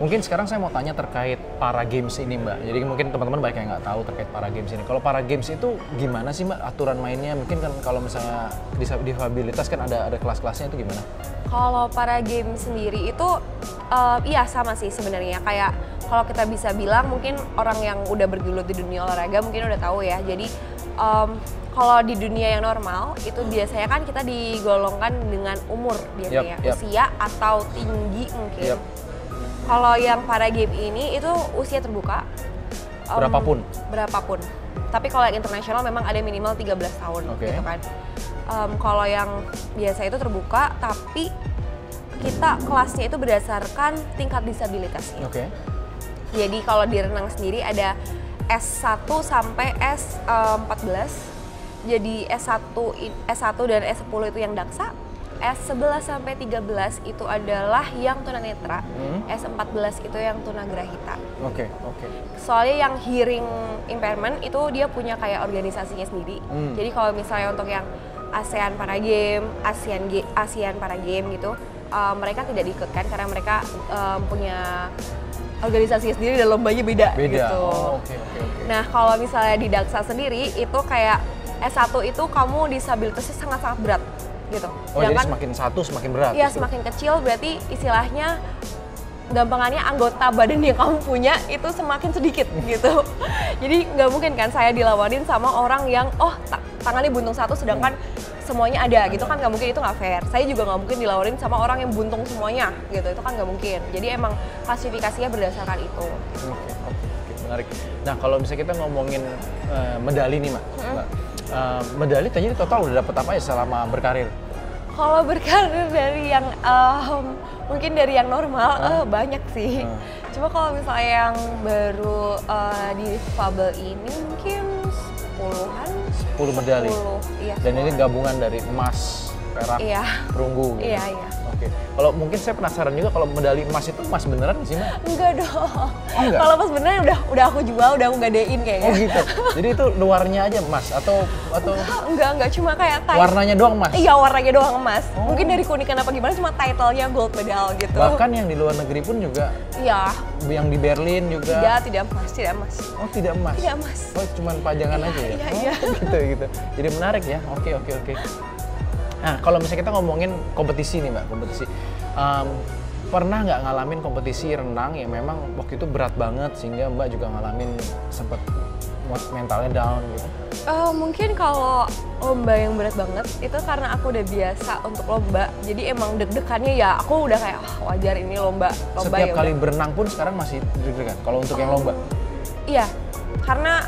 Mungkin sekarang saya mau tanya terkait para games ini Mbak. Jadi mungkin teman-teman banyak yang nggak tahu terkait para games ini. Kalau para games itu gimana sih Mbak aturan mainnya? Mungkin kan kalau misalnya disabilitas kan ada kelas-kelasnya, itu gimana? Kalau para game sendiri itu iya sama sih sebenarnya. Kayak kalau kita bisa bilang mungkin orang yang udah bergelut di dunia olahraga mungkin udah tahu ya. Jadi kalau di dunia yang normal itu biasanya kan kita digolongkan dengan umur biasanya, usia atau tinggi mungkin. Kalau yang para game ini itu usia terbuka. Berapapun? Berapapun. Tapi kalau yang internasional memang ada minimal 13 tahun gitu kan. Kalau yang biasa itu terbuka, tapi kita kelasnya itu berdasarkan tingkat disabilitasnya. Jadi kalau di renang sendiri ada S1 sampai S14. Jadi S1 dan S10 itu yang daksa, S11 sampai 13 itu adalah yang tunanetra, S14 itu yang tunagrahita. Soalnya yang hearing impairment itu dia punya kayak organisasinya sendiri. Jadi kalau misalnya untuk yang ASEAN Para Game, ASEAN Para Game gitu, mereka tidak diikutkan karena mereka punya organisasinya sendiri dan lombanya beda. Gitu. Nah kalau misalnya di daksa sendiri itu kayak S1 itu kamu disabilitasnya sangat-sangat berat gitu. Jadi semakin satu semakin berat? Iya, semakin kecil berarti istilahnya gampangannya anggota badan yang kamu punya itu semakin sedikit gitu. Jadi nggak mungkin kan saya dilawanin sama orang yang tangannya buntung satu sedangkan semuanya ada gitu kan, nggak mungkin, itu nggak fair. Saya juga nggak mungkin dilawanin sama orang yang buntung semuanya gitu, itu kan nggak mungkin. Jadi emang klasifikasinya berdasarkan itu. Menarik. Nah kalau misalnya kita ngomongin medali nih Mbak, medali tadi total udah dapet apa ya selama berkarir? Kalau berkarir dari yang mungkin dari yang normal banyak sih. Cuma kalau misalnya yang baru di difabel ini mungkin 10 medali. 10, iya. Dan ini gabungan dari emas, perak, perunggu gitu. Iya. Kalau mungkin saya penasaran juga, kalau medali emas itu emas beneran sih Mbak? Enggak dong. Enggak? Kalau emas beneran udah aku jual, udah aku gadein kayaknya. Gitu. Jadi itu luarnya aja emas atau Enggak, cuma kayak warnanya doang emas? Iya, warnanya doang emas. Mungkin dari keunikan apa gimana, cuma title-nya gold medal gitu. Bahkan yang di luar negeri pun juga? Iya. Yang di Berlin juga? Tidak emas. Oh, tidak emas? Tidak emas. Oh, cuma pajangan aja ya? Iya. Gitu. Jadi menarik ya. Oke. Nah, kalau misalnya kita ngomongin kompetisi nih Mbak, pernah nggak ngalamin kompetisi renang yang memang waktu itu berat banget sehingga Mbak juga ngalamin sempet mentalnya down gitu? Mungkin kalau lomba yang berat banget itu karena aku udah biasa untuk lomba, jadi emang deg-degannya ya aku udah kayak wajar ini lomba. Setiap kali berenang pun sekarang masih deg-degan kalau untuk yang lomba? Iya, karena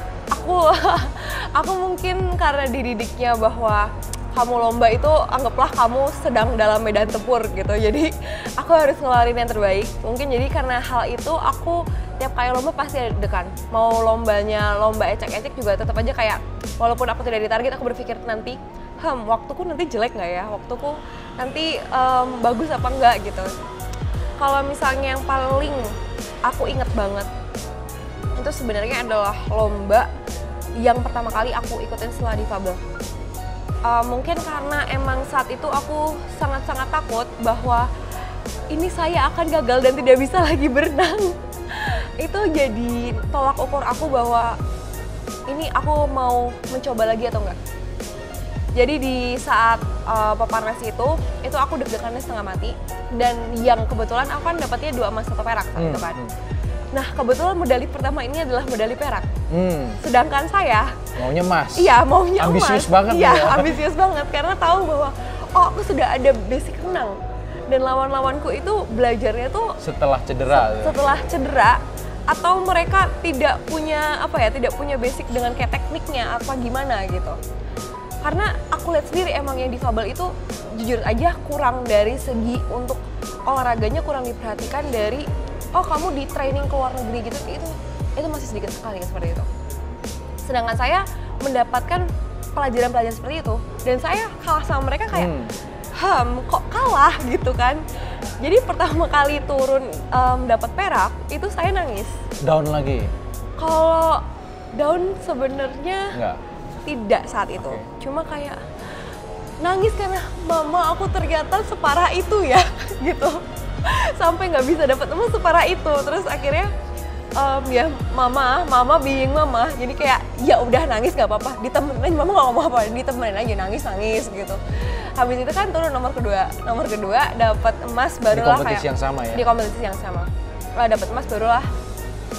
aku mungkin karena dididiknya bahwa kamu lomba itu anggaplah kamu sedang dalam medan tempur gitu, jadi aku harus ngeluarin yang terbaik. Mungkin jadi karena hal itu aku tiap kali lomba pasti ada deg-degan. Mau lombanya lomba ecek-ecek juga tetap aja kayak walaupun aku tidak ditarget, aku berpikir nanti waktuku nanti jelek nggak ya, waktuku nanti bagus apa enggak gitu. Kalau misalnya yang paling aku inget banget itu sebenarnya adalah lomba yang pertama kali aku ikutin setelah difabel. Mungkin karena emang saat itu aku sangat-sangat takut bahwa ini saya akan gagal dan tidak bisa lagi berenang. Itu jadi tolak ukur aku bahwa ini aku mau mencoba lagi atau enggak. Jadi di saat peparnas itu aku deg-degannya setengah mati. Dan yang kebetulan aku kan dapatnya 2 emas 1 perak saat itu kan. Nah kebetulan medali pertama ini adalah medali perak. Sedangkan saya maunya emas. Iya, maunya emas. Ambisius banget ya. Ambisius banget karena tahu bahwa aku sudah ada basic renang. Dan lawan-lawanku itu belajarnya tuh setelah cedera. Setelah cedera atau mereka tidak punya tidak punya basic dengan kayak tekniknya apa gimana gitu. Karena aku lihat sendiri emang yang difabel itu jujur aja kurang dari segi untuk olahraganya, kurang diperhatikan dari kamu di training ke luar negeri gitu, itu masih sedikit sekali seperti itu. Sedangkan saya mendapatkan pelajaran-pelajaran seperti itu dan saya kalah sama mereka kayak kok kalah gitu kan. Jadi pertama kali turun dapat perak itu saya nangis. Down lagi? Kalau down sebenarnya tidak saat itu. Cuma kayak nangis karena mama aku ternyata separah itu ya gitu. sampai nggak bisa dapat emas separah itu. Terus akhirnya ya mama bingung mama, jadi kayak ya udah nangis nggak apa-apa, ditemenin, mama nggak ngomong apa, ditemenin aja nangis gitu. Habis itu kan turun nomor kedua dapat emas barulah Di kompetisi kayak yang sama ya? di kompetisi yang sama. Lah dapat emas barulah,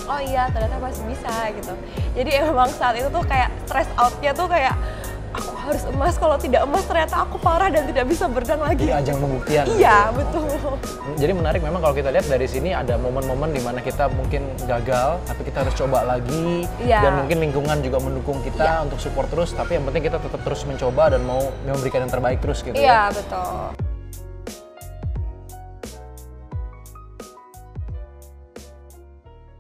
oh iya ternyata masih bisa gitu. Jadi emang saat itu tuh kayak stress outnya tuh kayak aku harus emas, kalau tidak emas ternyata aku parah dan tidak bisa berenang lagi. Jadi ajang pembuktian. Iya betul. Jadi menarik memang kalau kita lihat dari sini ada momen-momen di mana kita mungkin gagal, tapi kita harus coba lagi. Iya. Dan mungkin lingkungan juga mendukung kita untuk support terus, tapi yang penting kita tetap terus mencoba dan mau memberikan yang terbaik terus gitu Iya ya. betul.